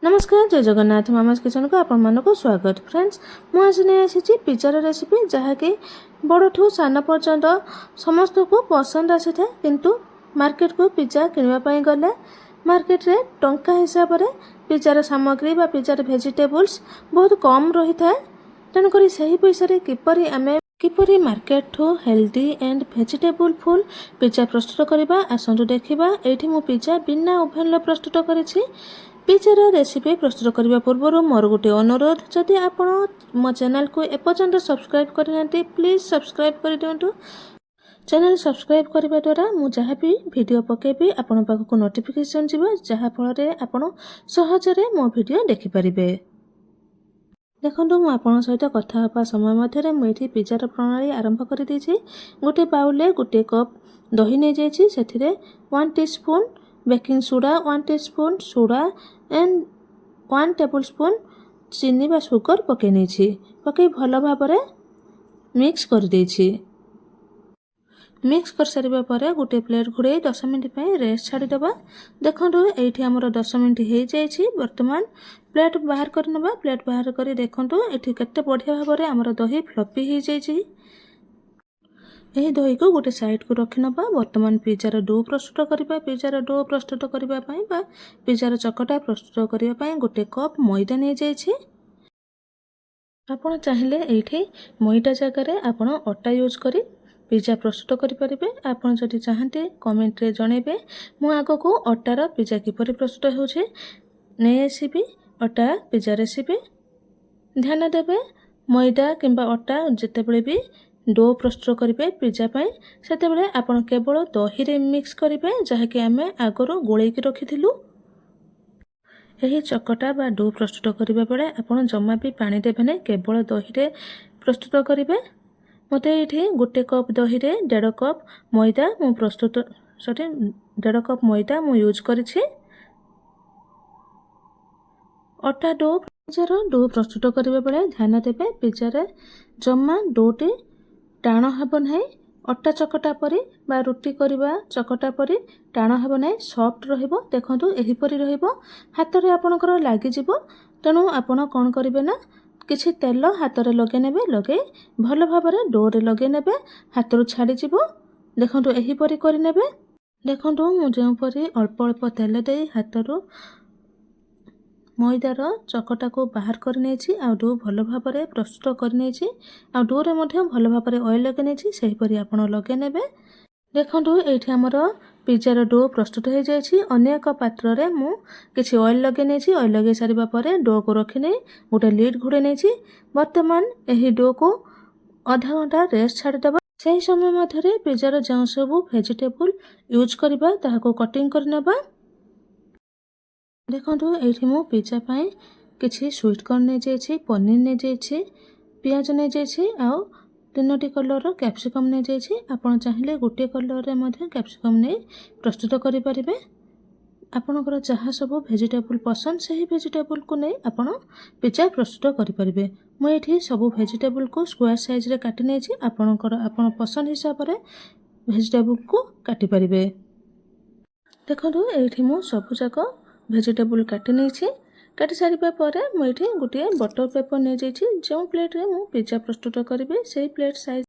नमस्कार जय Jagannath mama's kitchen को आपण मानक स्वागत। फ्रेंड्स मु आज नहीं आसी पिज्जार रेसिपी जहाँकि बड़ठू सान पर्यंत समस्त को पसंद आसी था, किंतु मार्केट को पिज्जा किणवाई गले मार्केट रे टंका हिसाब रे पिज्जार सामग्री बा पिज्जार वेजिटेबल्स बहुत कम रही था। तेणुक से पैसा किपरि मार्केट ठू healthy and vegetable full pizza प्रस्तुत करवा आसतु देखा। ये मु पिज्जा बिना ओभेन प्रस्तुत करी। पिज्जार रेसिपी प्रस्तुत करने पूर्व मोर गोटे अनुरोध, जदि आपण मो चैनल को एपर्यंत सब्सक्राइब करना प्लीज सब्सक्राइब कर दिंतु। चैनल सब्सक्राइब करने द्वारा मु जहाँ भी वीडियो पकेबी आपण पाखक नोटिफिकेशन जीव, जहाँ फल आपण सहजरे मो वीडियो देखिपारे। देखो मु आपण सहित कथा होगा समय मध्य मुझे पिज्जार प्रणाली आरंभ कर देछि। गोटे बाउल गोटे कप दही नहीं जाइछि, सेथिरे 1 teaspoon baking soda, 1 teaspoon soda and 1 tablespoon चीनी बा सुगर पके नहीं पके भल भाव मिक्स कर देछि। मिक्स कर सारिबा परे गोटे प्लेट घुड़े 10 मिनट पे रेस्ट छाड़ीदेबा। देखो ये आमर 10 मिनट हो जाइए। बर्तमान प्लेट बाहर कर नबा। प्लेट बाहर कर देखो ये केते बढ़िया भाव में आमर दही फ्लफी हो जाइए। यही दही को गोटे साइड को रखी नबा। वर्तमान पिज्जार डो प्रस्तुत करबा। पिज्जार डो प्रस्तुत करबा पई बा पिज्जार चकटा प्रस्तुत करबा पई गोटे कप मैदा नहीं जाइए। आपण चाहिले एठी मैदा जगह आपण अटा यूज करी पिज्जा प्रस्तुत करें। आपड़ जदि चाहते कमेंट रे जनइबे। मु आग को अटार पिज्जा किपरि प्रस्तुत होउछे नहीं आसबि अटा पिज्जा रेसिपी। ध्यान देवे मैदा किंबा अटा जितेबले भी डो प्रस्तुत करेंगे पिज्जा पाई सेतेबले आपण केवल दही रे मिक्स करेंगे, जहाँकि आम आगरू गोलैकी रखिथिलु। यही चकटा बा डो प्रस्तुत करबा बेले आपण जमा भी पानी देबे नहीं, केवल दही रे प्रस्तुत करेंगे। मते ये गोटे कप दही रे 1.5 कप मैदा मु प्रस्तुत 1.5 कप मैदा मु यूज करिछि। अटा डो पिज्जार डो प्रस्तुत करबा बेले ध्यान देबे पिज्जार जमा डोटी टाण हेब नहीं। अटा चकटा परी बा रुटी करबा चकटा परी टाण हेब नहीं, सॉफ्ट रहिबो। देखंतु एही परी रहिबो, हाथ रे आपनकर लागि जिवो। तेणु आपण कोन करिवे ना किछि तेल हाथ रे लगे नेबे, लगे भल भाव में डो रे लगे नेबे, हाथ रू छाड़ी जिवो। देखंतु एही परी करि नेबे। देखंतु मु जेउ परी अल्प अल्प तेल दे हाथ रू मैदार चकटा को बाहर कर नेछि आ डो भल भाव में प्रस्तुत कर नेछि आ डो रे मध्य भल भाव में ऑयल लगे नेछि, सही परी आपण लगे नेबे। देखंतु एठी हमर पिज्जार डो प्रस्तुत हो जाइए। अन्य एक पात्र रे मु किछि ऑयल लगे नेछि। ऑयल लगे सारिबा परे डो को रखी नहीं गोटे लिड घुड़े नेछि। वर्तमान एही डो को आधा घंटा रेस्ट छाड़ीदेबा। सही समय मध्य पिज्जार जो सब वेजिटेबल यूज करबा ताहाको कटिंग कर नबा। देखंतु एठी मु पिज्जा पाई किछि स्वीट कॉर्न ने जाइए, पनीर ने जाइए, पियाज ने जाइए आ 3टी कलर कैप्सिकम ने जाइए। आपण चाहिले गोटे कलर रे मध्य कैप्सिकम ने प्रस्तुत करि परिबे। आपणकर जहाँ सब वेजिटेबल पसंद से वेजिटेबल को नहीं आपण पिज्जा प्रस्तुत करि परिबे। मु एठी सब वेजिटेबल को स्क्वायर साइज रे काटि नेछि। आपणकर आपण पसंद हिसाब रे वेजिटेबल को काटि परिबे। देखंतु एठी मु सब जाक वेजिटेबल काटि नेछि। काटि सारिबा परे मु एठी गोटे बटर पेपर ने जाइछि। जो प्लेट रे मु पिज्जा प्रस्तुत करिबे सेही प्लेट साइज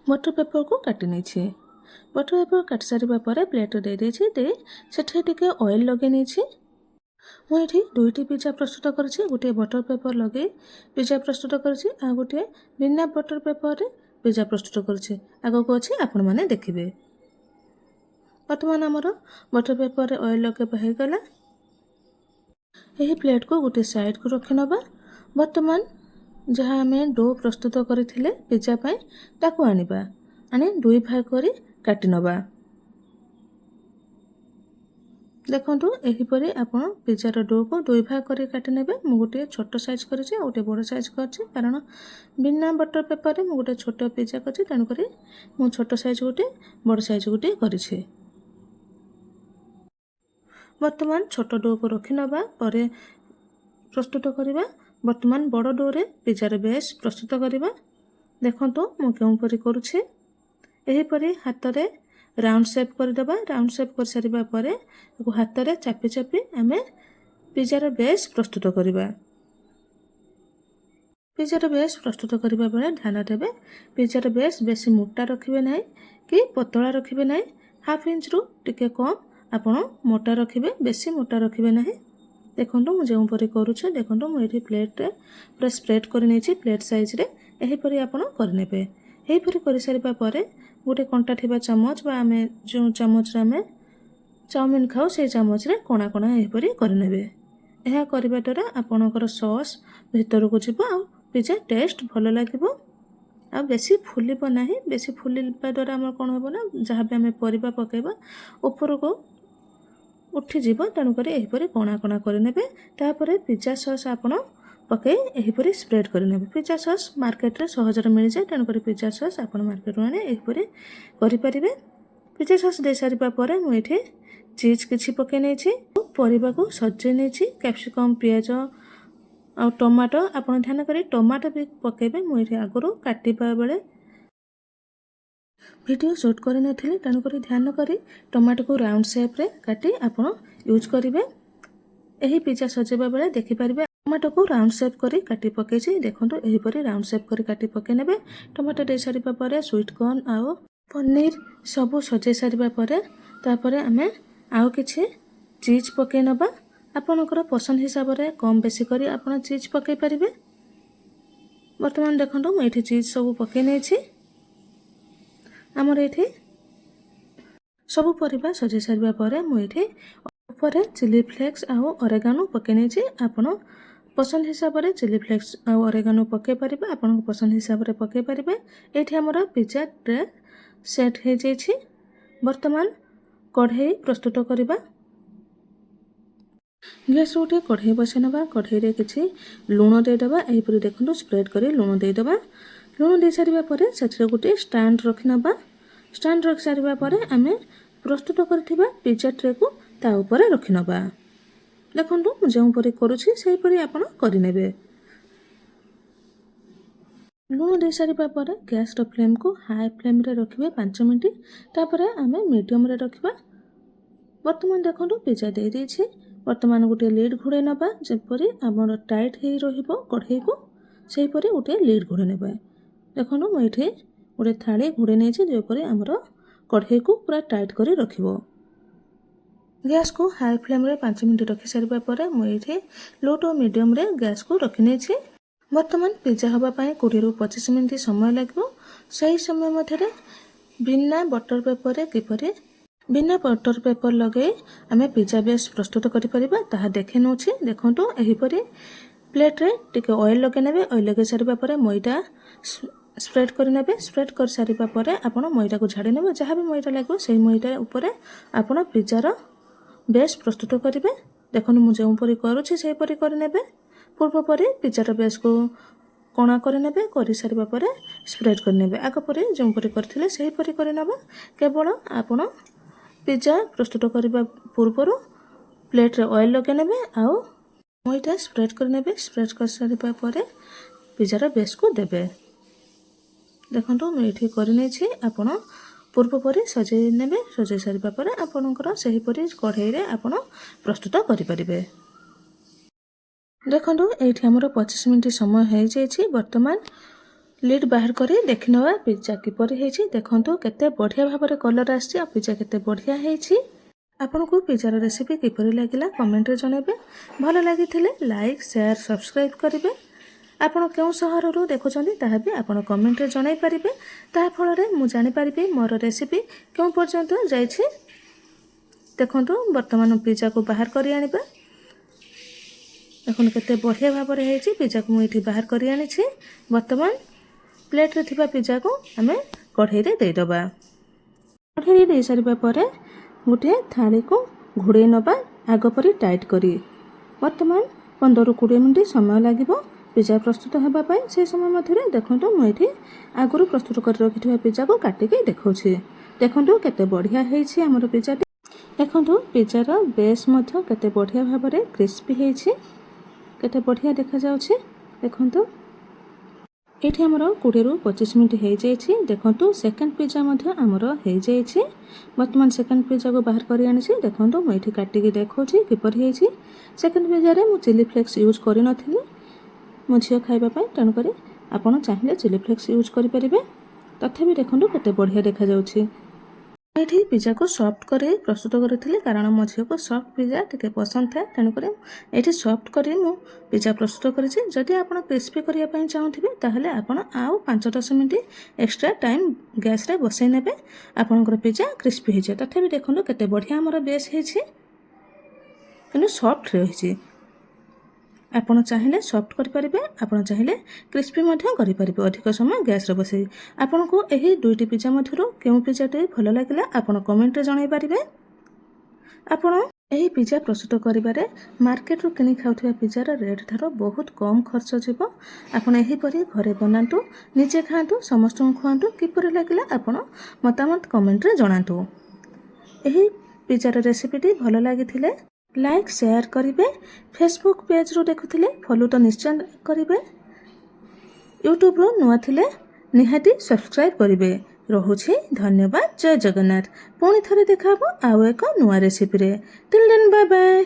बटर पेपर को काटि नेछि। बटर पेपर काटि सारिबा परे प्लेट दे देछि। दे सेठे टिके ऑयल लगे नेछि। मु एठी 2टी पिज्जा प्रस्तुत करछि। गोटे बटर पेपर लगे पिज्जा प्रस्तुत करछि आ गोटे बिना बटर पेपर रे पिज्जा प्रस्तुत करछि। आगो को अछि आपण माने देखिबे। वर्तमान आमर बटर पेपर रे ऑयल लगे बहे गला। यही प्लेट को गोटे साइड को रखि नबा। वर्तमान जहाँ आम डो प्रस्तुत करथिले पिज्जा पाई ताकू आनिबा। आने 2 भाग करी काटि नबा। देखंतु एही परी आपण पिज्जार डो को 2 भाग करी काटि नेबे। मु गोटे छोट साइज करिछि आ गोटे बड़ साइज करछि, कारण बिना बटर पेपर रे मु गोटे छोट पिज्जा करछि। तेणु करी मु छोट साइज गोटे बड़ साइज गोटे करिछि। वर्तमान छोट डो को रखि नबा परे प्रस्तुत करिबा। वर्तमान बड़ डो रे पिज्जार बेस प्रस्तुत करिबा। देखंतु मु केउ परी करूछि। एही परी हाथ रे राउंड शेप कर देबा। राउंड शेप कर सारिबा परे हाथ रे चापी चापी आमे ପିଜାର ବେସ୍ ପ୍ରସ୍ତୁତ କରିବା। ପିଜାର ବେସ୍ ପ୍ରସ୍ତୁତ କରିବା ବେଳେ ଧ୍ୟାନ ଦେବେ ପିଜାର ବେସ୍ ବେଶୀ ମୋଟା ରଖିବେ ନାହିଁ କି ପତଳା ରଖିବେ ନାହିଁ। 1/2 ଇଞ୍ଚରୁ ଟିକେ କମ୍ ଆପଣ ମୋଟା ରଖିବେ, ବେଶୀ ମୋଟା ରଖିବେ ନାହିଁ। ଦେଖନ୍ତୁ ମୁଁ ଯେଉଁପରି କରୁଛି, ଦେଖନ୍ତୁ ମୁଁ ଏଠି ପ୍ଲେଟ୍ରେ ପୁରା ସ୍ପ୍ରେଡ୍ କରି ନେଇଛି ପ୍ଲେଟ୍ ସାଇଜ୍ରେ। ଏହିପରି ଆପଣ କରିନେବେ। ଏହିପରି କରିସାରିବା ପରେ ଗୋଟେ କଣ୍ଟା ଥିବା ଚାମଚ ବା ଆମେ ଯେଉଁ ଚାମଚରେ ଆମେ ଚାଉମିନ ଖାଉ ସେଇ ଚାମଚରେ କଣା କଣା ଏହିପରି କରିନେବେ। ଏହା କରିବା ଦ୍ୱାରା ଆପଣଙ୍କର ସସ୍ ଭିତରକୁ ଯିବ ଆଉ ପିଜା ଟେଷ୍ଟ ଭଲ ଲାଗିବ ଆଉ ବେଶୀ ଫୁଲିବ ନାହିଁ। ବେଶୀ ଫୁଲିବା ଦ୍ୱାରା ଆମର କ'ଣ ହେବ ନା, ଯାହା ବି ଆମେ ପରିବା ପକାଇବା ଉପରକୁ ଉଠିଯିବ। ତେଣୁକରି ଏହିପରି କଣା କଣା କରିନେବେ। ତାପରେ ପିଜା ସସ୍ ଆପଣ ପକାଇ ଏହିପରି ସ୍ପ୍ରେଡ୍ କରିନେବେ। ପିଜା ସସ୍ ମାର୍କେଟରେ ସହଜରେ ମିଳିଯାଏ, ତେଣୁକରି ପିଜା ସସ୍ ଆପଣ ମାର୍କେଟରୁ ଆଣି ଏହିପରି କରିପାରିବେ। ପିଜା ସସ୍ ଦେଇସାରିବା ପରେ ମୁଁ ଏଠି ଚିଜ୍ କିଛି ପକାଇ ନେଇଛି, ପରିବାକୁ ସଜାଇ ନେଇଛି, କ୍ୟାପ୍ସିକମ୍, ପିଆଜ ଆଉ ଟମାଟୋ। ଆପଣ ଧ୍ୟାନ କରି ଟମାଟୋ ବି ପକାଇବେ। ମୁଁ ଏଠି ଆଗରୁ କାଟିବା ବେଳେ ଭିଡ଼ିଓ ସୁଟ୍ କରିନଥିଲି, ତେଣୁକରି ଧ୍ୟାନ କରି ଟମାଟୋକୁ ରାଉଣ୍ଡ ସେପ୍ରେ କାଟି ଆପଣ ୟୁଜ୍ କରିବେ। ଏହି ପିଜା ସଜାଇବା ବେଳେ ଦେଖିପାରିବେ ଟମାଟୋକୁ ରାଉଣ୍ଡ ସେପ୍ କରି କାଟି ପକାଇଛି। ଦେଖନ୍ତୁ ଏହିପରି ରାଉଣ୍ଡ ସେପ୍ କରି କାଟି ପକାଇ ନେବେ। ଟମାଟୋ ଦେଇସାରିବା ପରେ ସୁଇଟ୍ କର୍ଣ୍ଣ ଆଉ ପନିର ସବୁ ସଜାଇ ସାରିବା ପରେ ତାପରେ ଆମେ ଆଉ କିଛି ଚିଜ୍ ପକାଇ ନେବା। ଆପଣଙ୍କର ପସନ୍ଦ ହିସାବରେ କମ୍ ବେଶୀ କରି ଆପଣ ଚିଜ୍ ପକାଇ ପାରିବେ। ବର୍ତ୍ତମାନ ଦେଖନ୍ତୁ ମୁଁ ଏଠି ଚିଜ୍ ସବୁ ପକାଇ ନେଇଛି। ଆମର ଏଠି ସବୁ ପରିବା ସଜାଇ ସାରିବା ପରେ ମୁଁ ଏଠି ଉପରେ ଚିଲି ଫ୍ଲେକ୍ସ ଆଉ ଅରେଗାନୋ ପକାଇ ନେଇଛି। ଆପଣ ପସନ୍ଦ ହିସାବରେ ଚିଲି ଫ୍ଲେକ୍ସ ଆଉ ଅରେଗାନୋ ପକାଇ ପାରିବେ, ଆପଣଙ୍କ ପସନ୍ଦ ହିସାବରେ ପକାଇ ପାରିବେ। ଏଇଠି ଆମର ପିଜା ଟ୍ରେ ସେଟ୍ ହେଇଯାଇଛି। ବର୍ତ୍ତମାନ କଢ଼େଇ ପ୍ରସ୍ତୁତ କରିବା। ଗ୍ୟାସ୍ରେ ଗୋଟିଏ କଢ଼େଇ ବସାଇ ନେବା। କଢ଼େଇରେ କିଛି ଲୁଣ ଦେଇଦେବା। ଏହିପରି ଦେଖନ୍ତୁ ସ୍ପ୍ରେଡ୍ କରି ଲୁଣ ଦେଇଦେବା। ଲୁଣ ଦେଇସାରିବା ପରେ ସେଥିରେ ଗୋଟିଏ ଷ୍ଟାଣ୍ଡ ରଖିନେବା। ଷ୍ଟାଣ୍ଡ ରଖି ସାରିବା ପରେ ଆମେ ପ୍ରସ୍ତୁତ କରିଥିବା ପିଜା ଟ୍ରେକୁ ତା ଉପରେ ରଖିନେବା। ଦେଖନ୍ତୁ ମୁଁ ଯେଉଁପରି କରୁଛି ସେହିପରି ଆପଣ କରିନେବେ। ଲୁଣ ଦେଇସାରିବା ପରେ ଗ୍ୟାସ୍ର ଫ୍ଲେମ୍କୁ ହାଇ ଫ୍ଲେମ୍ରେ ରଖିବେ 5 ମିନିଟ୍। ତାପରେ ଆମେ ମିଡ଼ିୟମ୍ରେ ରଖିବା। ବର୍ତ୍ତମାନ ଦେଖନ୍ତୁ ପିଜା ଦେଇଦେଇଛି। ବର୍ତ୍ତମାନ ଗୋଟିଏ ଲିଡ୍ ଘୋଡ଼େଇ ନେବା, ଯେପରି ଆମର ଟାଇଟ୍ ହେଇ ରହିବ କଢ଼େଇକୁ ସେହିପରି ଗୋଟିଏ ଲିଡ୍ ଘୋଡ଼େଇ ନେବା। ଦେଖନ୍ତୁ ମୁଁ ଏଠି ଗୋଟିଏ ଥାଳି ଘୋଡ଼େଇ ନେଇଛି, ଯେପରି ଆମର କଢ଼େଇକୁ ପୁରା ଟାଇଟ୍ କରି ରଖିବ। ଗ୍ୟାସ୍କୁ ହାଇ ଫ୍ଲେମ୍ରେ 5 ମିନିଟ୍ ରଖି ସାରିବା ପରେ ମୁଁ ଏଠି ଲୋ ଟୁ ମିଡ଼ିୟମ୍ରେ ଗ୍ୟାସ୍କୁ ରଖିନେଇଛି। ବର୍ତ୍ତମାନ ପିଜା ହେବା ପାଇଁ 20ରୁ 25 ମିନିଟ୍ ସମୟ ଲାଗିବ। ସେହି ସମୟ ମଧ୍ୟରେ ବିନା ବଟର ପେପର ଲଗାଇ ଆମେ ପିଜା ବେସ୍ ପ୍ରସ୍ତୁତ କରିପାରିବା, ତାହା ଦେଖି ନେଉଛି। ଦେଖନ୍ତୁ ଏହିପରି ପ୍ଲେଟ୍ରେ ଟିକେ ଅଏଲ୍ ଲଗାଇ ନେବେ। ଅଏଲ୍ ଲଗାଇ ସାରିବା ପରେ ମଇଦା ସ୍ପ୍ରେଡ୍ କରିନେବେ। ସ୍ପ୍ରେଡ୍ କରିସାରିବା ପରେ ଆପଣ ମଇଦାକୁ ଝାଡ଼ି ନେବେ। ଯାହା ବି ମଇଦା ଲାଗିବ ସେହି ମଇଦା ଉପରେ ଆପଣ ପିଜାର ବେସ୍ ପ୍ରସ୍ତୁତ କରିବେ। ଦେଖନ୍ତୁ ମୁଁ ଯେଉଁପରି କରୁଛି ସେହିପରି କରିନେବେ। ପୂର୍ବପରି ପିଜାର ବେସ୍କୁ କଣା କରିନେବେ। କରିସାରିବା ପରେ ସ୍ପ୍ରେଡ୍ କରିନେବେ। ଆଗ ପରି ଯେଉଁପରି କରିଥିଲେ ସେହିପରି କରିନେବା। କେବଳ ଆପଣ ପିଜା ପ୍ରସ୍ତୁତ କରିବା ପୂର୍ବରୁ ପ୍ଲେଟ୍ରେ ଅଏଲ୍ ଲଗାଇ ନେବେ ଆଉ ମଇଦା ସ୍ପ୍ରେଡ୍ କରିନେବେ। ସ୍ପ୍ରେଡ୍ କରିସାରିବା ପରେ ପିଜାର ବେସ୍କୁ ଦେବେ। ଦେଖନ୍ତୁ ମୁଁ ଏଠି କରିନେଇଛି। ଆପଣ ପୂର୍ବପରି ସଜାଇ ନେବେ। ସଜାଇ ସାରିବା ପରେ ଆପଣଙ୍କର ସେହିପରି କଢ଼େଇରେ ଆପଣ ପ୍ରସ୍ତୁତ କରିପାରିବେ। ଦେଖନ୍ତୁ ଏଇଠି ଆମର 25 ମିନିଟ୍ ସମୟ ହେଇଯାଇଛି। ବର୍ତ୍ତମାନ ଲିଡ୍ ବାହାର କରି ଦେଖିନେବା ପିଜା କିପରି ହେଇଛି। ଦେଖନ୍ତୁ କେତେ ବଢ଼ିଆ ଭାବରେ କଲର୍ ଆସିଛି ଆଉ ପିଜା କେତେ ବଢ଼ିଆ ହେଇଛି। ଆପଣଙ୍କୁ ପିଜାର ରେସିପି କିପରି ଲାଗିଲା କମେଣ୍ଟରେ ଜଣାଇବେ। ଭଲ ଲାଗିଥିଲେ ଲାଇକ୍, ସେୟାର, ସବସ୍କ୍ରାଇବ୍ କରିବେ। ଆପଣ କେଉଁ ସହରରୁ ଦେଖୁଛନ୍ତି ତାହା ବି ଆପଣ କମେଣ୍ଟରେ ଜଣାଇ ପାରିବେ। ତାହା ଫଳରେ ମୁଁ ଜାଣିପାରିବି ମୋର ରେସିପି କେଉଁ ପର୍ଯ୍ୟନ୍ତ ଯାଇଛି। ଦେଖନ୍ତୁ ବର୍ତ୍ତମାନ ପିଜାକୁ ବାହାର କରି ଆଣିବା। ଦେଖନ୍ତୁ କେତେ ବଢ଼ିଆ ଭାବରେ ହେଇଛି। ପିଜାକୁ ମୁଁ ଏଠି ବାହାର କରି ଆଣିଛି। ବର୍ତ୍ତମାନ ପ୍ଲେଟ୍ରେ ଥିବା ପିଜାକୁ ଆମେ କଢ଼େଇରେ ଦେଇଦେବା। କଢ଼େଇରେ ଦେଇସାରିବା ପରେ ଗୋଟିଏ ଥାଳିକୁ ଘୋଡ଼େଇ ନେବା ଆଗ ପରି ଟାଇଟ୍ କରି। ବର୍ତ୍ତମାନ 15ରୁ 20 ମିନିଟ୍ ସମୟ ଲାଗିବ ପିଜା ପ୍ରସ୍ତୁତ ହେବା ପାଇଁ। ସେହି ସମୟ ମଧ୍ୟରେ ଦେଖନ୍ତୁ ମୁଁ ଏଠି ଆଗରୁ ପ୍ରସ୍ତୁତ କରି ରଖିଥିବା ପିଜାକୁ କାଟିକି ଦେଖାଉଛି। ଦେଖନ୍ତୁ କେତେ ବଢ଼ିଆ ହେଇଛି ଆମର ପିଜାଟି। ଦେଖନ୍ତୁ ପିଜାର ବେସ୍ ମଧ୍ୟ କେତେ ବଢ଼ିଆ ଭାବରେ କ୍ରିସ୍ପି ହେଇଛି, କେତେ ବଢ଼ିଆ ଦେଖାଯାଉଛି। ଦେଖନ୍ତୁ ଏଠି ଆମର 20ରୁ 25 ମିନିଟ୍ ହେଇଯାଇଛି। ଦେଖନ୍ତୁ ସେକେଣ୍ଡ ପିଜ୍ଜା ମଧ୍ୟ ଆମର ହେଇଯାଇଛି। ବର୍ତ୍ତମାନ ସେକେଣ୍ଡ ପିଜ୍ଜାକୁ ବାହାର କରି ଆଣିଛି। ଦେଖନ୍ତୁ ମୁଁ ଏଠି କାଟିକି ଦେଖାଉଛି କିପରି ହେଇଛି। ସେକେଣ୍ଡ ପିଜ୍ଜାରେ ମୁଁ ଚିଲି ଫ୍ଲେକ୍ସ ୟୁଜ୍ କରିନଥିଲି ମୋ ଝିଅ ଖାଇବା ପାଇଁ, ତେଣୁକରି ଆପଣ ଚାହିଁଲେ ଚିଲି ଫ୍ଲେକ୍ସ ୟୁଜ୍ କରିପାରିବେ। ତଥାପି ଦେଖନ୍ତୁ କେତେ ବଢ଼ିଆ ଦେଖାଯାଉଛି। ଏଠି ପିଜ୍ଜାକୁ ସଫ୍ଟ କରି ପ୍ରସ୍ତୁତ କରିଥିଲି, କାରଣ ମୋ ଝିଅକୁ ସଫ୍ଟ ପିଜ୍ଜା ଟିକେ ପସନ୍ଦ ଥାଏ, ତେଣୁକରି ଏଠି ସଫ୍ଟ କରି ମୁଁ ପିଜ୍ଜା ପ୍ରସ୍ତୁତ କରିଛି। ଯଦି ଆପଣ କ୍ରିସ୍ପି କରିବା ପାଇଁ ଚାହୁଁଥିବେ ତାହେଲେ ଆପଣ ଆଉ 5-10 ମିନିଟ୍ ଏକ୍ସଟ୍ରା ଟାଇମ୍ ଗ୍ୟାସ୍ରେ ବସାଇ ନେବେ, ଆପଣଙ୍କର ପିଜ୍ଜା କ୍ରିସ୍ପି ହେଇଯିବ। ତଥାପି ଦେଖନ୍ତୁ କେତେ ବଢ଼ିଆ ଆମର ବେସ୍ ହେଇଛି, କିନ୍ତୁ ସଫ୍ଟ ରହିଛି। ଆପଣ ଚାହିଁଲେ ସଫ୍ଟ କରିପାରିବେ, ଆପଣ ଚାହିଁଲେ କ୍ରିସ୍ପି ମଧ୍ୟ କରିପାରିବେ ଅଧିକ ସମୟ ଗ୍ୟାସ୍ରେ ବସାଇ। ଆପଣଙ୍କୁ ଏହି ଦୁଇଟି ପିଜ୍ଜା ମଧ୍ୟରୁ କେଉଁ ପିଜ୍ଜାଟି ଭଲ ଲାଗିଲା ଆପଣ କମେଣ୍ଟରେ ଜଣାଇ ପାରିବେ। ଆପଣ ଏହି ପିଜ୍ଜା ପ୍ରସ୍ତୁତ କରିବାରେ ମାର୍କେଟରୁ କିଣି ଖାଉଥିବା ପିଜ୍ଜାର ରେଟ୍ ଠାରୁ ବହୁତ କମ୍ ଖର୍ଚ୍ଚ ଯିବ। ଆପଣ ଏହିପରି ଘରେ ବନାନ୍ତୁ, ନିଜେ ଖାଆନ୍ତୁ, ସମସ୍ତଙ୍କୁ ଖୁଆନ୍ତୁ। କିପରି ଲାଗିଲା ଆପଣ ମତାମତ କମେଣ୍ଟରେ ଜଣାନ୍ତୁ। ଏହି ପିଜ୍ଜାର ରେସିପିଟି ଭଲ ଲାଗିଥିଲେ ଲାଇକ୍ ସେୟାର କରିବେ। ଫେସବୁକ୍ ପେଜ୍ରୁ ଦେଖୁଥିଲେ ଫଲୋ ତ ନିଶ୍ଚୟ କରିବେ। ୟୁଟ୍ୟୁବରୁ ନୂଆ ଥିଲେ ନିହାତି ସବସ୍କ୍ରାଇବ୍ କରିବେ। ରହୁଛି, ଧନ୍ୟବାଦ, ଜୟ ଜଗନ୍ନାଥ। ପୁଣି ଥରେ ଦେଖା ହେବ ଆଉ ଏକ ନୂଆ ରେସିପିରେ। Till then bye bye.